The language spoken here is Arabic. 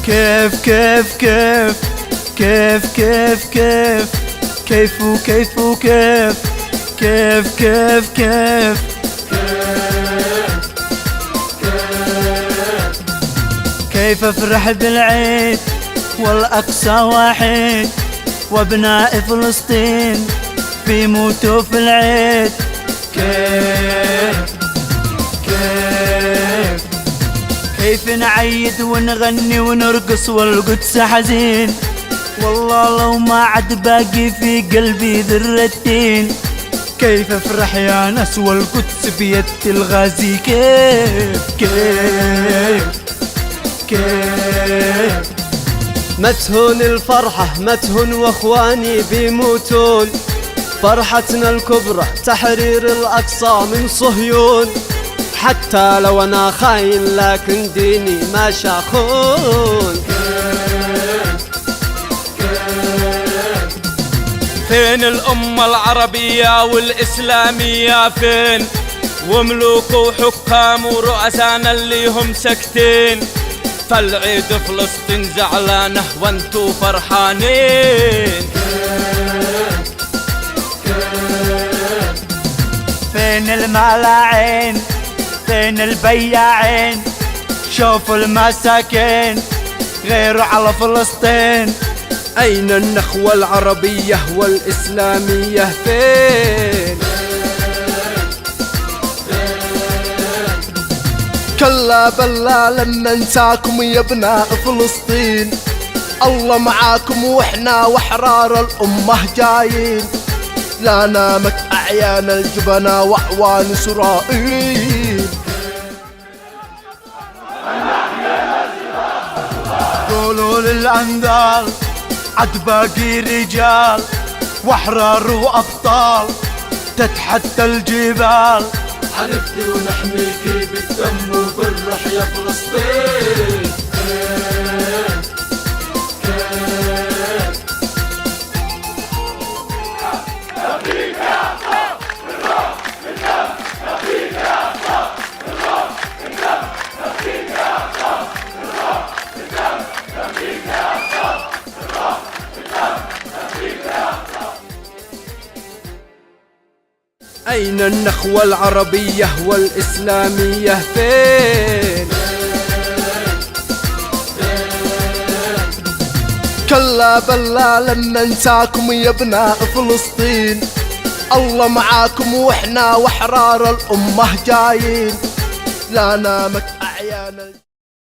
كيف كيف كيف كيف كيف كيف كيف وكيف وكيف كيف كيف كيف كيف افرح بالعيد والأقصى واحد وابناء فلسطين بيموتوا في العيد. كيف كيف كيف نعيد ونغني ونرقص والقدس حزين، والله لو ما عاد باقي في قلبي ذرتين. كيف افرح يا ناس والقدس بيد الغازي. كيف كيف كيف متهون الفرحة متهون واخواني بيموتون، فرحتنا الكبرى تحرير الأقصى من صهيون. حتى لو أنا خاين لكن ديني ما شاخون. فين الأمة العربية والإسلامية فين؟ وملوك وحكام ورؤسانا اللي هم ساكتين. فالعيد فلسطين زعلانة وانتو فرحانين. فين الملاعين فين البياعين، شوفوا المساكين غيروا على فلسطين. أين النخوة العربية والإسلامية فين؟ كلا بلا لن ننساكم يا ابناء فلسطين، الله معاكم واحنا وحرار الأمة جايين. لا نامت أعيان الجبنا وأعوان إسرائيل. قولوا للأنذال عد باقي رجال وأحرار وأبطال تتحدى الجبال. حنفدي ونحميكي بالدم وبالروح يا فلسطين. أين النخوة العربية والإسلامية فين؟ كلا بلا لن ننساكم يا ابناء فلسطين، الله معاكم واحنا وحرار الأمة جايين. لا نامت أعيان